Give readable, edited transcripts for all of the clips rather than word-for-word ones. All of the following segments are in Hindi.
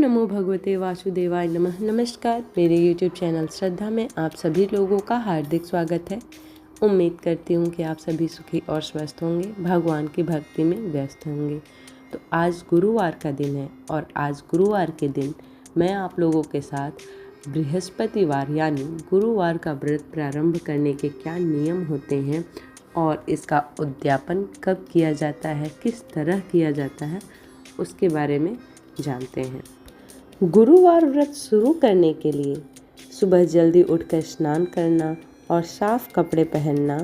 नमो भगवते वासुदेवाय नमः। नमस्कार, मेरे YouTube चैनल श्रद्धा में आप सभी लोगों का हार्दिक स्वागत है। उम्मीद करती हूँ कि आप सभी सुखी और स्वस्थ होंगे, भगवान की भक्ति में व्यस्त होंगे। तो आज गुरुवार का दिन है और आज गुरुवार के दिन मैं आप लोगों के साथ बृहस्पतिवार यानी गुरुवार का व्रत प्रारंभ करने के क्या नियम होते हैं और इसका उद्यापन कब किया जाता है, किस तरह किया जाता है, उसके बारे में जानते हैं। गुरुवार व्रत शुरू करने के लिए सुबह जल्दी उठकर स्नान करना और साफ कपड़े पहनना,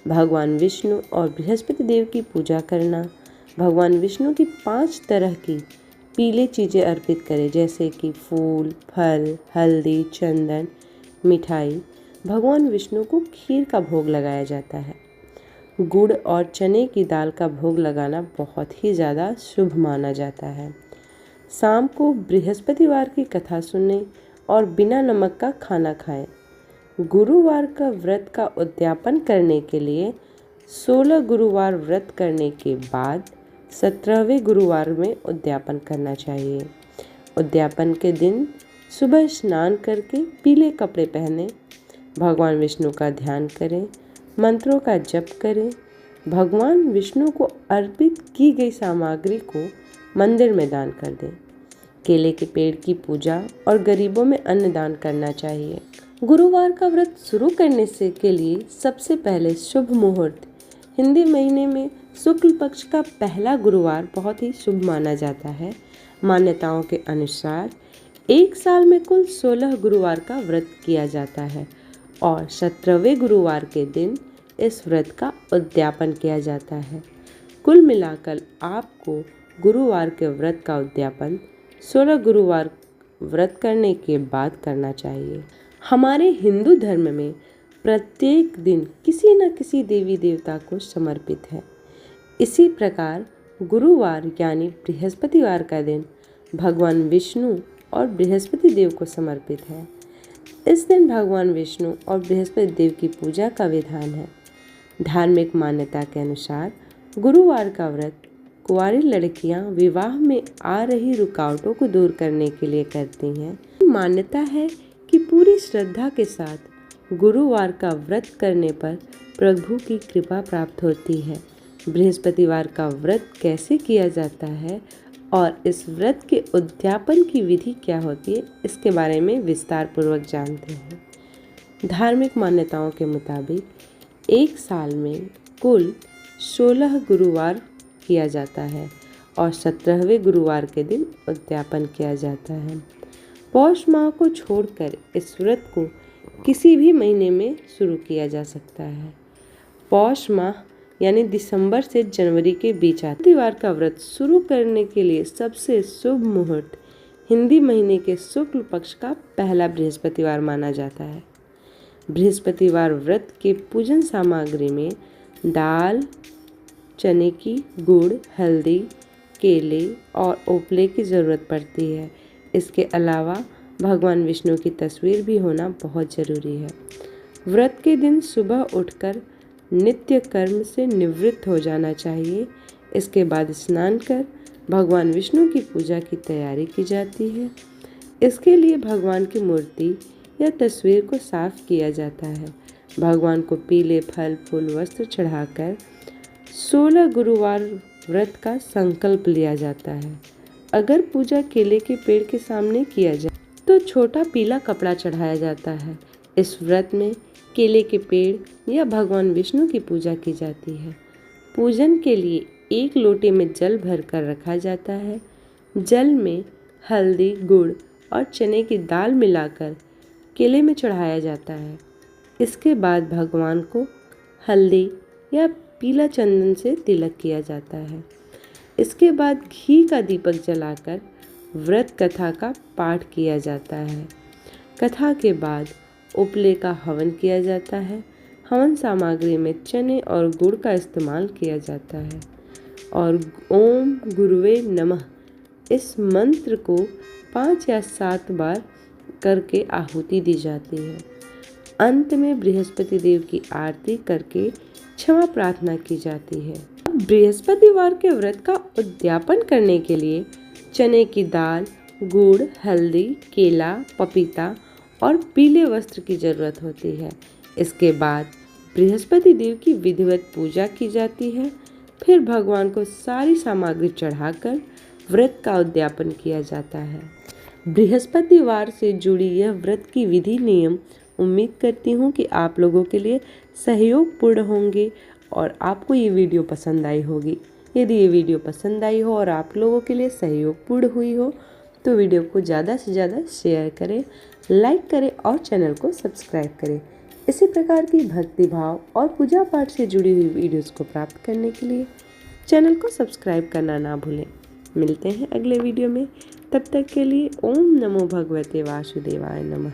भगवान विष्णु और बृहस्पति देव की पूजा करना, भगवान विष्णु की 5 तरह की पीले चीज़ें अर्पित करें जैसे कि फूल, फल, हल्दी, चंदन, मिठाई। भगवान विष्णु को खीर का भोग लगाया जाता है। गुड़ और चने की दाल का भोग लगाना बहुत ही ज़्यादा शुभ माना जाता है। शाम को बृहस्पतिवार की कथा सुनने और बिना नमक का खाना खाएं। गुरुवार का व्रत का उद्यापन करने के लिए 16 गुरुवार व्रत करने के बाद 17वें गुरुवार में उद्यापन करना चाहिए। उद्यापन के दिन सुबह स्नान करके पीले कपड़े पहनें, भगवान विष्णु का ध्यान करें, मंत्रों का जप करें, भगवान विष्णु को अर्पित की गई सामग्री को मंदिर में दान कर दें। केले के पेड़ की पूजा और गरीबों में अन्न दान करना चाहिए। गुरुवार का व्रत शुरू करने से के लिए सबसे पहले शुभ मुहूर्त हिंदी महीने में शुक्ल पक्ष का पहला गुरुवार बहुत ही शुभ माना जाता है। मान्यताओं के अनुसार एक साल में कुल 16 गुरुवार का व्रत किया जाता है और 17वें गुरुवार के दिन इस व्रत का उद्यापन किया जाता है। कुल मिलाकर आपको गुरुवार के व्रत का उद्यापन 16 गुरुवार व्रत करने के बाद करना चाहिए। हमारे हिंदू धर्म में प्रत्येक दिन किसी न किसी देवी देवता को समर्पित है। इसी प्रकार गुरुवार यानी बृहस्पतिवार का दिन भगवान विष्णु और बृहस्पति देव को समर्पित है। इस दिन भगवान विष्णु और बृहस्पति देव की पूजा का विधान है। धार्मिक मान्यता के अनुसार गुरुवार का व्रत कुंवारी लड़कियां विवाह में आ रही रुकावटों को दूर करने के लिए करती हैं। मान्यता है कि पूरी श्रद्धा के साथ गुरुवार का व्रत करने पर प्रभु की कृपा प्राप्त होती है। बृहस्पतिवार का व्रत कैसे किया जाता है और इस व्रत के उद्यापन की विधि क्या होती है, इसके बारे में विस्तार पूर्वक जानते हैं। धार्मिक मान्यताओं के मुताबिक एक साल में कुल 16 गुरुवार किया जाता है और 17वें गुरुवार के दिन उद्यापन किया जाता है। पौष माह को छोड़कर इस व्रत को किसी भी महीने में शुरू किया जा सकता है। पौष माह यानी दिसंबर से जनवरी के बीच बृहस्पतिवार का व्रत शुरू करने के लिए सबसे शुभ मुहूर्त हिंदी महीने के शुक्ल पक्ष का पहला बृहस्पतिवार माना जाता है। बृहस्पतिवार व्रत के पूजन सामग्री में दाल, चने की, गुड़, हल्दी, केले और ओपले की ज़रूरत पड़ती है। इसके अलावा भगवान विष्णु की तस्वीर भी होना बहुत ज़रूरी है। व्रत के दिन सुबह उठकर नित्य कर्म से निवृत्त हो जाना चाहिए। इसके बाद स्नान कर भगवान विष्णु की पूजा की तैयारी की जाती है। इसके लिए भगवान की मूर्ति या तस्वीर को साफ किया जाता है। भगवान को पीले फल, फूल, वस्त्र चढ़ाकर 16 गुरुवार व्रत का संकल्प लिया जाता है। अगर पूजा केले के पेड़ के सामने किया जाए तो छोटा पीला कपड़ा चढ़ाया जाता है। इस व्रत में केले के पेड़ या भगवान विष्णु की पूजा की जाती है। पूजन के लिए एक लोटे में जल भरकर रखा जाता है। जल में हल्दी, गुड़ और चने की दाल मिलाकर केले में चढ़ाया जाता है। इसके बाद भगवान को हल्दी या पीला चंदन से तिलक किया जाता है। इसके बाद घी का दीपक जलाकर व्रत कथा का पाठ किया जाता है। कथा के बाद उपले का हवन किया जाता है। हवन सामग्री में चने और गुड़ का इस्तेमाल किया जाता है और ओम गुरुवे नमः इस मंत्र को 5 या 7 बार करके आहुति दी जाती है। अंत में बृहस्पति देव की आरती करके क्षमा प्रार्थना की जाती है। बृहस्पतिवार के व्रत का उद्यापन करने के लिए चने की दाल गुड़, हल्दी, केला, पपीता और पीले वस्त्र की जरूरत होती है। इसके बाद बृहस्पति देव की विधिवत पूजा की जाती है। फिर भगवान को सारी सामग्री चढ़ाकर व्रत का उद्यापन किया जाता है। बृहस्पतिवार से जुड़ी यह व्रत की विधि नियम उम्मीद करती हूँ कि आप लोगों के लिए सहयोगपूर्ण होंगे और आपको ये वीडियो पसंद आई होगी। यदि ये वीडियो पसंद आई हो और आप लोगों के लिए सहयोगपूर्ण हुई हो तो वीडियो को ज़्यादा से ज़्यादा शेयर करें, लाइक करें और चैनल को सब्सक्राइब करें। इसी प्रकार की भक्ति भाव और पूजा पाठ से जुड़ी हुई वीडियोस को प्राप्त करने के लिए चैनल को सब्सक्राइब करना ना भूलें। मिलते हैं अगले वीडियो में, तब तक के लिए ओम नमो भगवते वासुदेवाय नमः।